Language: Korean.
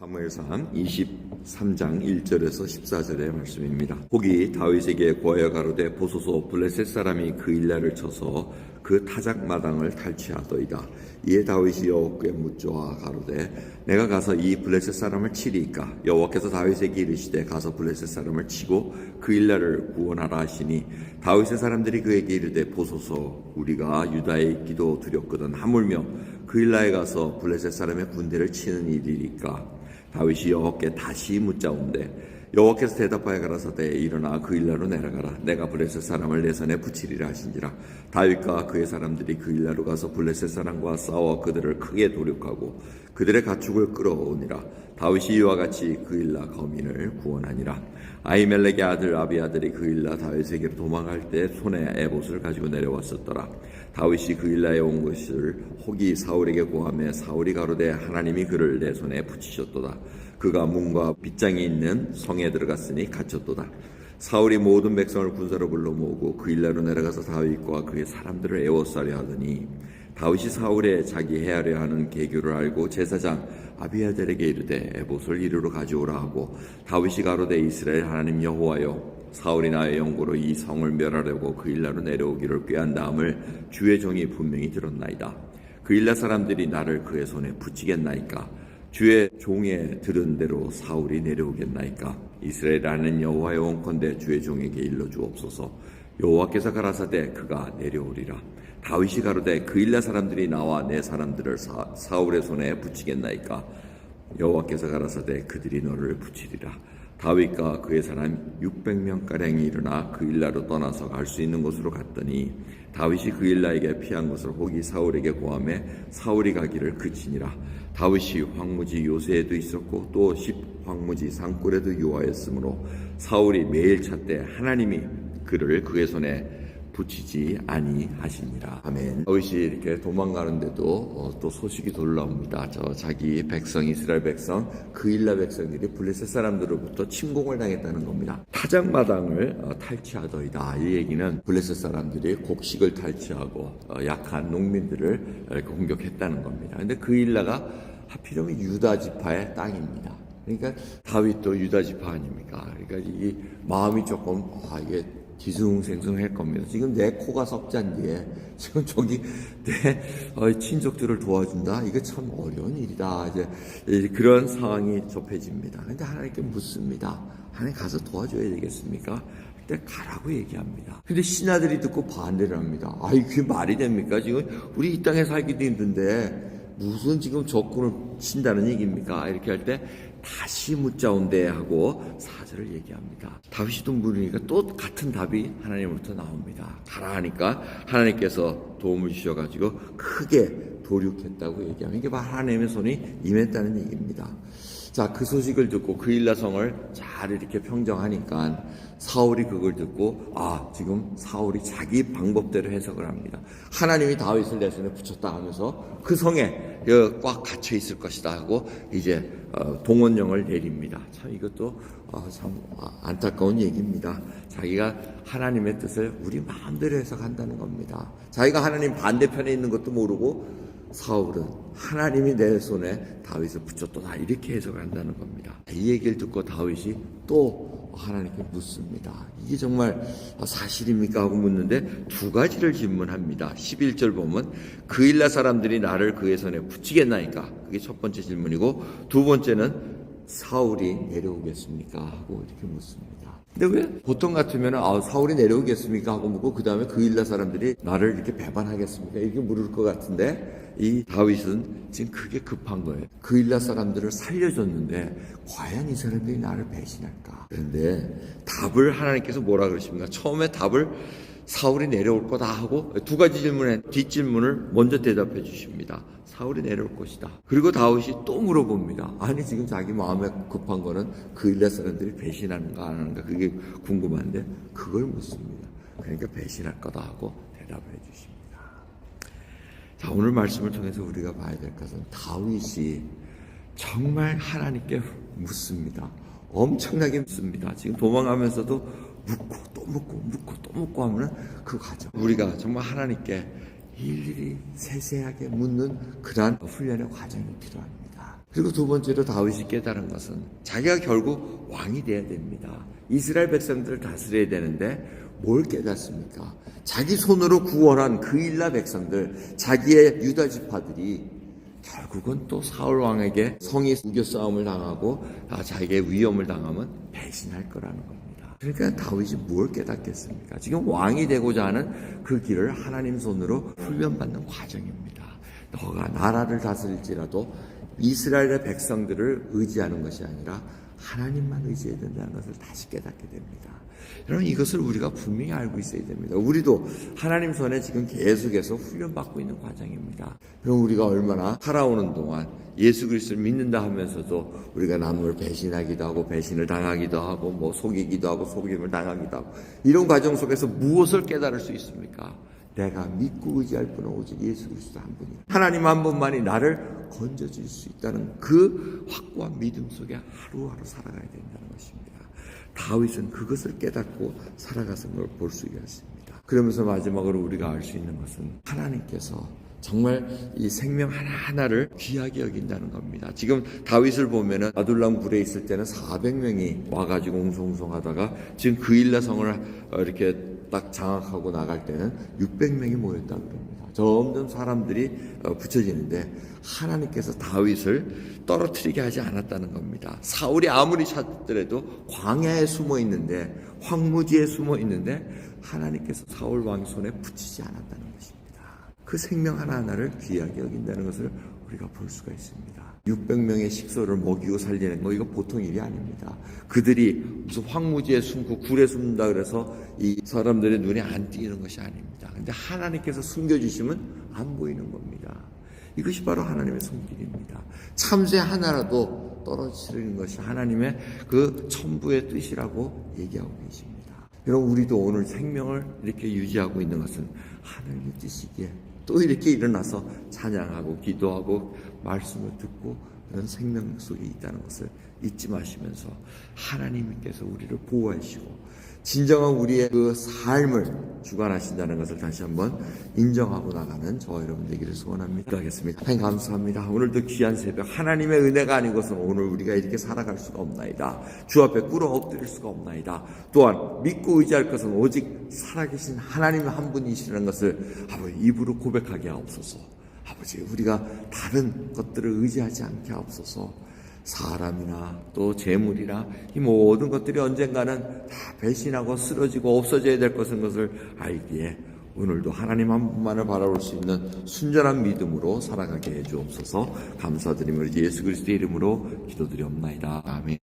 사무엘상 23장 1절에서 14절의 말씀입니다. 혹이 다윗에게 구하여 가로되 보소서 블레셋 사람이 그 일날을 쳐서 그 타작마당을 탈취하더이다. 이에 다윗이 여호와께 묻조아 가로되 내가 가서 이 블레셋 사람을 치리이까? 여호와께서 다윗에게 이르시되 가서 블레셋 사람을 치고 그 일날을 구원하라 하시니 다윗의 사람들이 그에게 이르되 보소서 우리가 유다에 있기도 두렵거든 하물며 그 일날에 가서 블레셋 사람의 군대를 치는 일이니까? 다윗이 여호와께 다시 묻자온대 여호와께서 대답하여 가라사대 일어나 그 일나로 내려가라. 내가 블레셋 사람을 내 손에 붙이리라 하신지라. 다윗과 그의 사람들이 그 일나로 가서 블레셋 사람과 싸워 그들을 크게 도륙하고 그들의 가축을 끌어오니라. 다윗이 이와 같이 그 일나 거민을 구원하니라. 아히멜렉의 아들 아비아들이 그 일나 다윗에게로 도망갈 때 손에 에봇을 가지고 내려왔었더라. 다윗이 그 일나에 온 것을 혹이 사울에게 고하매 사울이 가로되 하나님이 그를 내 손에 붙이셨도다. 그가 문과 빗장이 있는 성에 들어갔으니 갇혔도다. 사울이 모든 백성을 군사로 불러 모으고 그 일나로 내려가서 다윗과 그의 사람들을 애워싸려 하더니 다윗이 사울의 자기 해하려 하는 계교를 알고 제사장 아비아들에게 이르되 에봇을 이리로 가져오라 하고 다윗이 가로되 이스라엘 하나님 여호와여 사울이 나의 영고로 이 성을 멸하려고 그 일나로 내려오기를 꾀한 다음을 주의 종이 분명히 들었나이다. 그 일나 사람들이 나를 그의 손에 붙이겠나이까? 주의 종에 들은 대로 사울이 내려오겠나이까? 이스라엘 하는 여호와의 원컨대 주의 종에게 일러주옵소서. 여호와께서 가라사대 그가 내려오리라. 다윗이 가로되 그 일나 사람들이 나와 내 사람들을 사울의 손에 붙이겠나이까? 여호와께서 가라사대 그들이 너를 붙이리라. 다윗과 그의 사람 600명가량이 일어나 그 일나로 떠나서 갈 수 있는 곳으로 갔더니 다윗이 그 일나에게 피한 것을 혹이 사울에게 고하매 사울이 가기를 그치니라. 다윗이 황무지 요새에도 있었고 또 황무지 산골에도 유하였으므로 사울이 매일 찾되 하나님이 그를 그의 손에 붙이지 아니하시니라. 아멘. 다윗이 이렇게 도망가는데도 또 소식이 돌아옵니다. 자기 백성 이스라엘 백성 그 일나 백성들이 블레셋 사람들로부터 침공을 당했다는 겁니다. 타작마당을 탈취하더이다. 이 얘기는 블레셋 사람들이 곡식을 탈취하고 약한 농민들을 공격했다는 겁니다. 근데 그 일나가 하필이면 유다 지파의 땅입니다. 그러니까 다윗도 유다 지파 아닙니까? 그러니까 이 마음이 조금 이게 뒤숭생숭할 겁니다. 지금 내 코가 석잔디에 지금 저기 내 친족들을 도와준다. 이거 참 어려운 일이다. 이제 그런 상황이 접해집니다. 근데 하나님께 묻습니다. 하나님 가서 도와줘야 되겠습니까? 그때 가라고 얘기합니다. 근데 신하들이 듣고 반대를 합니다. 그게 말이 됩니까? 지금 우리 이 땅에 살기도 힘든데 무슨 지금 적군을 친다는 얘기입니까? 이렇게 할 때 다시 묻자온대 하고 사절을 얘기합니다. 다윗이 또 물으니까 또 같은 답이 하나님으로부터 나옵니다. 가라 하니까 하나님께서 도움을 주셔가지고 크게 도륙했다고 얘기합니다. 이게 바로 하나님의 손이 임했다는 얘기입니다. 자, 그 소식을 듣고 그 일라성을 잘 이렇게 평정하니까 사울이 그걸 듣고 지금 사울이 자기 방법대로 해석을 합니다. 하나님이 다윗을 내 손에 붙였다 하면서 그 성에 꽉 갇혀 있을 것이다 하고 이제 동원령을 내립니다. 참 이것도 참 안타까운 얘기입니다. 자기가 하나님의 뜻을 우리 마음대로 해석한다는 겁니다. 자기가 하나님 반대편에 있는 것도 모르고 사울은 하나님이 내 손에 다윗을 붙였다 이렇게 해석을 한다는 겁니다. 이 얘기를 듣고 다윗이 또 하나님께 묻습니다. 이게 정말 사실입니까? 하고 묻는데 두 가지를 질문합니다. 11절 보면 그 일나 사람들이 나를 그의 손에 붙이겠나이까? 그게 첫 번째 질문이고 두 번째는 사울이 내려오겠습니까? 하고 이렇게 묻습니다. 근데 왜 보통 같으면 사울이 내려오겠습니까? 하고 묻고 그 다음에 그 일나 사람들이 나를 이렇게 배반하겠습니까? 이렇게 물을 것 같은데 이 다윗은 지금 그게 급한 거예요. 그 일나 사람들을 살려줬는데 과연 이 사람들이 나를 배신할까? 그런데 답을 하나님께서 뭐라 그러십니까? 처음에 답을 사울이 내려올 거다 하고 두 가지 질문에 뒷질문을 먼저 대답해 주십니다. 사울이 내려올 것이다. 그리고 다윗이 또 물어봅니다. 아니 지금 자기 마음에 급한 거는 그 일라 사람들이 배신하는가 안 하는가 그게 궁금한데 그걸 묻습니다. 그러니까 배신할 거다 하고 대답을 해 주십니다. 자, 오늘 말씀을 통해서 우리가 봐야 될 것은 다윗이 정말 하나님께 묻습니다. 엄청나게 묻습니다. 지금 도망가면서도 묻고 또 묻고 하면은 그 과정. 우리가 정말 하나님께 일일이 세세하게 묻는 그러한 훈련의 과정이 필요합니다. 그리고 두 번째로 다윗이 깨달은 것은 자기가 결국 왕이 돼야 됩니다. 이스라엘 백성들을 다스려야 되는데 뭘 깨닫습니까? 자기 손으로 구원한 그일라 백성들, 자기의 유다 지파들이 결국은 또 사울 왕에게 성이 우겨 싸움을 당하고 자기의 위험을 당하면 배신할 거라는 겁니다. 그러니까 다윗이 뭘 깨닫겠습니까? 지금 왕이 되고자 하는 그 길을 하나님 손으로 훈련받는 과정입니다. 너가 나라를 다스릴지라도 이스라엘의 백성들을 의지하는 것이 아니라 하나님만 의지해야 된다는 것을 다시 깨닫게 됩니다. 여러분, 이것을 우리가 분명히 알고 있어야 됩니다. 우리도 하나님 손에 지금 계속해서 훈련받고 있는 과정입니다. 그럼 우리가 얼마나 살아오는 동안 예수 그리스도를 믿는다 하면서도 우리가 남을 배신하기도 하고 배신을 당하기도 하고 속이기도 하고 속임을 당하기도 하고 이런 과정 속에서 무엇을 깨달을 수 있습니까? 내가 믿고 의지할 분은 오직 예수 그리스도 한 분이야. 하나님 한 분만이 나를 건져줄 수 있다는 그 확고한 믿음 속에 하루하루 살아가야 된다는 것입니다. 다윗은 그것을 깨닫고 살아가는 걸 볼 수가 있습니다. 그러면서 마지막으로 우리가 알 수 있는 것은 하나님께서 정말 이 생명 하나하나를 귀하게 여긴다는 겁니다. 지금 다윗을 보면은 아둘람 굴에 있을 때는 400명이 와가지고 웅성웅성하다가 지금 그일라 성을 이렇게 딱 장악하고 나갈 때는 600명이 모였다고 합니다. 점점 사람들이 붙여지는데 하나님께서 다윗을 떨어뜨리게 하지 않았다는 겁니다. 사울이 아무리 찾더라도 광야에 숨어 있는데, 황무지에 숨어 있는데 하나님께서 사울 왕 손에 붙이지 않았다는 것입니다. 그 생명 하나하나를 귀하게 여긴다는 것을 우리가 볼 수가 있습니다. 600명의 식소를 먹이고 살리는 거 이거 보통 일이 아닙니다. 그들이 무슨 황무지에 숨고 굴에 숨는다 그래서 이 사람들의 눈에 안 띄는 것이 아닙니다. 근데 하나님께서 숨겨주시면 안 보이는 겁니다. 이것이 바로 하나님의 손길입니다. 참새 하나라도 떨어뜨리는 것이 하나님의 그 천부의 뜻이라고 얘기하고 계십니다. 여러분, 우리도 오늘 생명을 이렇게 유지하고 있는 것은 하나님의 뜻이기에 또 이렇게 일어나서 찬양하고 기도하고 말씀을 듣고 그런 생명 속에 있다는 것을 잊지 마시면서 하나님께서 우리를 보호하시고 진정한 우리의 그 삶을 주관하신다는 것을 다시 한번 인정하고 나가는 저와 여러분 되기를 소원합니다. 하겠습니다. 하나님 감사합니다. 오늘도 귀한 새벽 하나님의 은혜가 아니고서는 오늘 우리가 이렇게 살아갈 수가 없나이다. 주 앞에 꿇어 엎드릴 수가 없나이다. 또한 믿고 의지할 것은 오직 살아계신 하나님 한 분이시라는 것을 아버지 입으로 고백하게 하옵소서. 아버지, 우리가 다른 것들을 의지하지 않게 하옵소서. 사람이나 또 재물이나 이 모든 것들이 언젠가는 다 배신하고 쓰러지고 없어져야 될 것을 알기에 오늘도 하나님 한 분만을 바라볼 수 있는 순전한 믿음으로 살아가게 해 주옵소서. 감사드리며 예수 그리스도의 이름으로 기도드리옵나이다. 아멘.